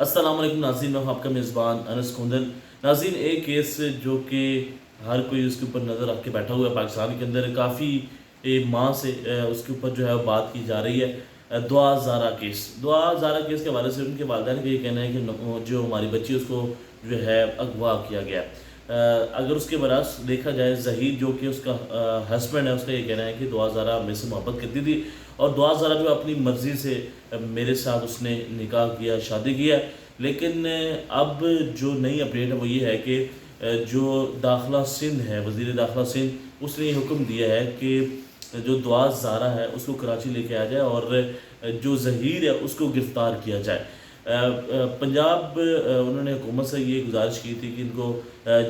अस्सलाम वालेकुम नाज़रीन, मैं हूं आपका मेज़बान अनस कुंदन। नाज़रीन, एक केस जो कि हर कोई उसके ऊपर नज़र रख के बैठा हुआ है पाकिस्तान के अंदर, काफ़ी माह से उसके ऊपर जो है बात की जा रही है। दुआ ज़ारा केस, दुआ ज़ारा केस के हवाले से उनके वालिदैन का ये कहना है कि जो हमारी बच्ची उसको जो है अगवा किया गया। अगर उसके बरस देखा जाए, ज़हीर जो कि उसका हस्बैंड है, उसका ये कहना है कि दुआ ज़ारा मेरे से मोहब्बत करती थी और दुआ ज़ारा जो अपनी मर्ज़ी से मेरे साथ उसने निकाह किया, शादी किया। लेकिन अब जो नई अपडेट है वो ये है कि जो दाखिला सिंध है, वज़ीर दाखिला सिंध, उसने ये हुक्म दिया है कि जो दुआ ज़ारा है उसको कराची लेके आ जाए और जो ज़हीर है उसको गिरफ़्तार किया जाए। पंजाब उन्होंने हुकूमत से ये गुजारिश की थी कि इनको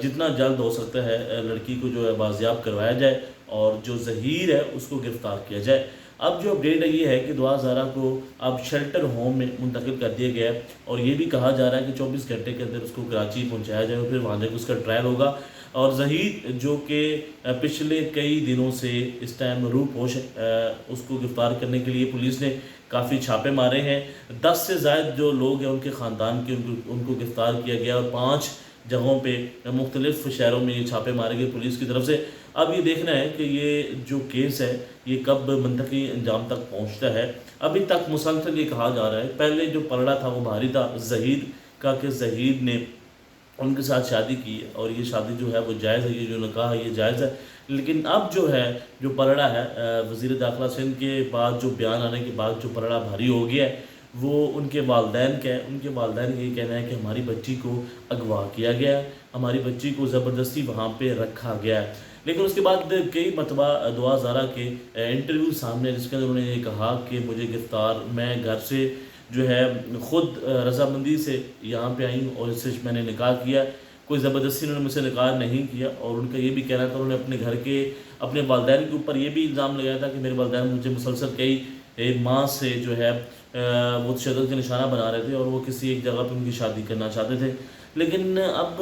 जितना जल्द हो सकता है लड़की को जो है बाजियाब करवाया जाए और जो ज़हीर है उसको गिरफ़्तार किया जाए। अब जो अपडेट है ये है कि दुआ ज़ारा को अब शेल्टर होम में मुंतकिल कर दिया गया है और ये भी कहा जा रहा है कि 24 घंटे के अंदर उसको कराची पहुंचाया जाए और फिर वहाँ जाकर उसका ट्रायल होगा। और ज़हीर जो कि पिछले कई दिनों से इस टाइम रूपोश उसको गिरफ़्तार करने के लिए पुलिस ने काफ़ी छापे मारे हैं। 10 से ज़ायद जो लोग हैं उनके ख़ानदान के उनको गिरफ़्तार किया गया और 5 जगहों पे मुख्तलिफ़ शहरों में ये छापे मारे गए पुलिस की तरफ से। अब ये देखना है कि ये जो केस है ये कब मंतकी अंजाम तक पहुंचता है। अभी तक मुसलसल ये कहा जा रहा है, पहले जो पलड़ा था वो भारी था ज़हीर का, कि ज़हीर ने उनके साथ शादी की और ये शादी जो है वो जायज़ है, ये जो निकाह है ये जायज़ है। लेकिन अब जो है जो पलड़ा है वज़ीर दाखिला सिंध के बाद जो बयान आने के बाद जो पलड़ा भारी हो गया है वो उनके वालिदैन का है। उनके वालिदैन का ये कहना है कि हमारी बच्ची को अगवा किया गया है, हमारी बच्ची को ज़बरदस्ती वहाँ पे रखा गया है। लेकिन उसके बाद कई मरतबा दुआ ज़ारा के इंटरव्यू सामने, जिसके अंदर उन्होंने ये कहा कि मुझे गिरफ़्तार, मैं घर से जो है ख़ुद रज़ामंदी से यहाँ पे आई और इससे मैंने निकाह किया, कोई ज़बरदस्ती उन्होंने मुझसे निकाह नहीं किया। और उनका ये भी कहना था, उन्होंने अपने घर के अपने वालिदैन के ऊपर ये भी इल्ज़ाम लगाया था कि मेरे वालिदैन मुझे मुसलसल कई माह से जो है वो तशद्दुद का निशाना बना रहे थे और वो किसी एक जगह पर उनकी शादी करना चाहते थे। लेकिन अब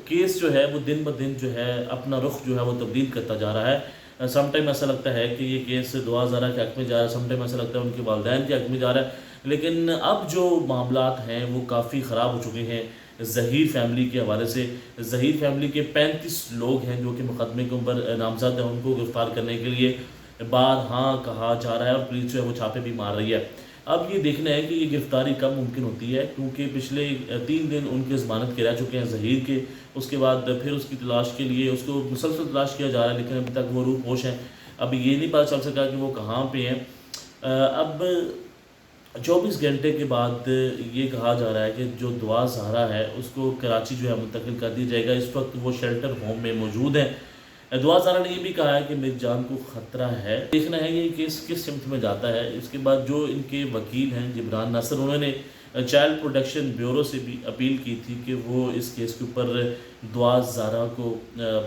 केस जो है वो दिन ब दिन जो है अपना रुख जो है वो तब्दील करता जा रहा है। सम टाइम ऐसा लगता है कि ये केस दुआ ज़ारा के हक़ में जा रहा है, सम टाइम ऐसा लगता है उनके वालिदैन के हक़ में जा रहा है। लेकिन अब जो मामलात हैं वो काफ़ी ख़राब हो चुके हैं ज़हीर फैमिली के हवाले से। ज़हीर फैमिली के 35 लोग हैं जो कि मुकदमे के ऊपर नामज़द हैं, उनको गिरफ़्तार करने के लिए बार हाँ कहा जा रहा है और पुलिस जो है वो छापे भी मार रही है। अब ये देखना है कि ये गिरफ़्तारी कब मुमकिन होती है, क्योंकि पिछले 3 दिन उनके ज़मानत के रह चुके हैं ज़हीर के। उसके बाद फिर उसकी तलाश के लिए उसको मुसलसल तलाश किया जा रहा है, लेकिन अभी तक वो रूपोश हैं। अब ये नहीं पता चल सका कि वो कहाँ पे हैं। अब 24 घंटे के बाद ये कहा जा रहा है कि जो दुआ ज़ारा है उसको कराची जो है मुंतकिल कर दिया जाएगा। इस वक्त वो शेल्टर होम में मौजूद हैं। दुआ ज़ारा ने ये भी कहा है कि मेरी जान को ख़तरा है। देखना है ये केस किस सिमत में जाता है। इसके बाद जो इनके वकील हैं जिब्रान नासिर, उन्होंने चाइल्ड प्रोटेक्शन ब्यूरो से भी अपील की थी कि वो इस केस के ऊपर दुआ ज़ारा को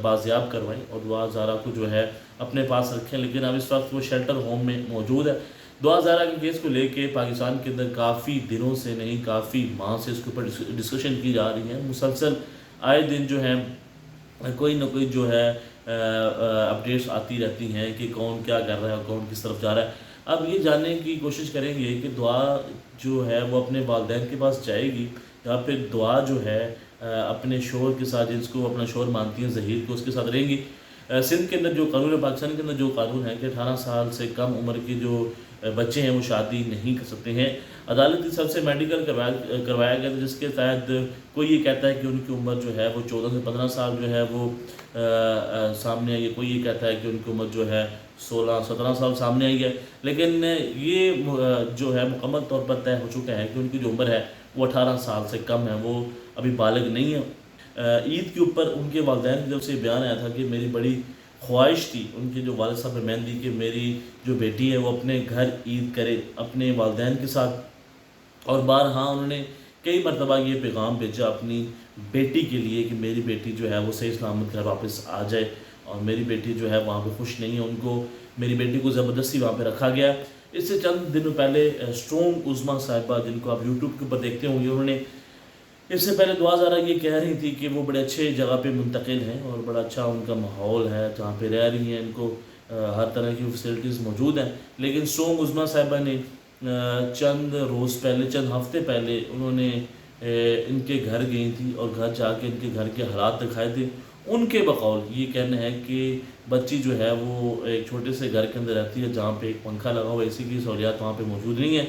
बाजियाब करवाएं और दुआ ज़ारा को जो है अपने पास रखें। लेकिन अब इस वक्त वो शेल्टर होम में मौजूद है। दुआ ज़ारा के केस को लेके पाकिस्तान के अंदर काफ़ी दिनों से नहीं, काफ़ी माह से इसके ऊपर डिस्कशन की जा रही है। मुसलसल आए दिन जो है कोई ना कोई जो है अपडेट्स आती रहती हैं कि कौन क्या कर रहा है, कौन किस तरफ जा रहा है। अब ये जानने की कोशिश करेंगे कि दुआ जो है वो अपने वालिदैन के पास जाएगी या फिर दुआ जो है अपने शोहर के साथ, जिसको अपना शोहर मानती है ज़हीर को, उसके साथ रहेंगी। सिंध के अंदर जो कानून है, पाकिस्तान के अंदर जो कानून है कि 18 साल से कम उम्र के जो बच्चे हैं वो शादी नहीं कर सकते हैं। अदालत की तरफ से मेडिकल करवाया गया था, जिसके तहत कोई ये कहता है कि उनकी उम्र जो है वो 14 से 15 साल जो है वो सामने आई है, कोई ये कहता है कि उनकी उम्र जो है 16-17 साल सामने आई है। लेकिन ये जो है मुकम्मल तौर पर तय हो चुका है कि उनकी जो उम्र है वो 18 साल से कम है, वो अभी बालिग नहीं है। ईद के ऊपर उनके वालिदैन की तरफ से बयान आया था कि मेरी बड़ी ख्वाहिश थी, उनके जो वालिद साहब फरमाइश दी कि मेरी जो बेटी है वो अपने घर ईद करे अपने वालिदैन के साथ। और हाँ उन्होंने कई मरतबा ये पैगाम भेजा अपनी बेटी के लिए कि मेरी बेटी जो है वो सही सलामत घर वापस आ जाए और मेरी बेटी जो है वहाँ पे खुश नहीं है, उनको मेरी बेटी को ज़बरदस्ती वहाँ पे रखा गया। इससे चंद दिनों पहले स्ट्रॉन्ग उज़्मा साहिबा, जिनको आप यूट्यूब के ऊपर देखते होंगे, उन्होंने इससे पहले दुआ ज़ारा ये कह रही थी कि वो बड़े अच्छे जगह पे मुंतकिल हैं और बड़ा अच्छा उनका माहौल है जहाँ पे रह रही हैं, इनको हर तरह की फैसिलिटीज़ मौजूद हैं। लेकिन स्ट्रॉन्ग उज़्मा साहिबा ने चंद रोज़ पहले, चंद हफ्ते पहले उन्होंने ان کے گھر گئی تھی اور گھر جا کے ان کے گھر کے حالات دکھائے تھے. ان کے بقول یہ کہنا ہے کہ بچی جو ہے وہ ایک چھوٹے سے گھر کے اندر رہتی ہے جہاں پہ ایک پنکھا لگا ہوا, اسی کی سہولیات وہاں پہ موجود نہیں ہے,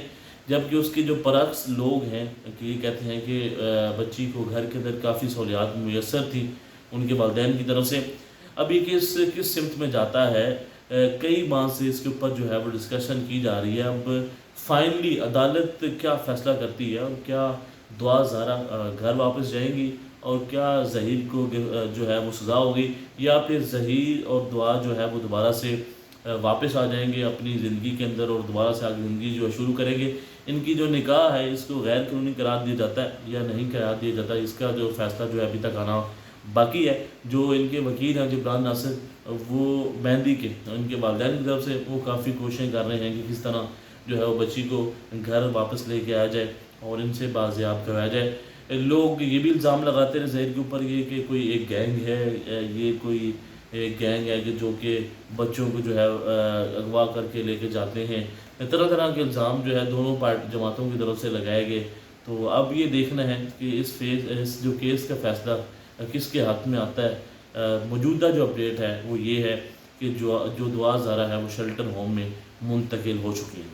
جبکہ اس کے جو برعکس لوگ ہیں کہ یہ کہتے ہیں کہ بچی کو گھر کے اندر کافی سہولیات میسر تھیں ان کے والدین کی طرف سے. اب یہ کس سمت میں جاتا ہے, کئی ماہ سے اس کے اوپر جو ہے وہ ڈسکشن کی جا رہی ہے. اب فائنلی عدالت کیا فیصلہ کرتی ہے, اور کیا دعا زہرا گھر واپس جائیں گی, اور کیا ظہیر کو جو ہے وہ سزا ہوگی, یا پھر ظہیر اور دعا جو ہے وہ دوبارہ سے واپس آ جائیں گے اپنی زندگی کے اندر اور دوبارہ سے آگے زندگی جو ہے شروع کریں گے. ان کی جو نکاح ہے اس کو غیر قانونی قرار دیا جاتا ہے یا نہیں قرار دیا جاتا ہے, اس کا جو فیصلہ جو ہے ابھی تک آنا باقی ہے. جو ان کے وکیل ہیں جبران ناصر, وہ مہندی کے ان کے والدین کی طرف سے وہ کافی کوششیں کر رہے ہیں کہ کس طرح جو ہے وہ بچی کو گھر واپس لے کے آیا جائے اور ان سے بازیاب کروایا جائے. لوگ یہ بھی الزام لگاتے ہیں ظہیر کے اوپر یہ کہ کوئی ایک گینگ ہے, یہ کوئی ایک گینگ ہے کہ جو کہ بچوں کو جو ہے اغوا کر کے لے کے جاتے ہیں. طرح طرح کے الزام جو ہے دونوں جماعتوں کی طرف سے لگائے گئے. تو اب یہ دیکھنا ہے کہ اس جو کیس کا فیصلہ کس کے ہاتھ میں آتا ہے. موجودہ جو اپڈیٹ ہے وہ یہ ہے کہ جو دعا زہرا ہے وہ شیلٹر ہوم میں منتقل ہو چکی ہے.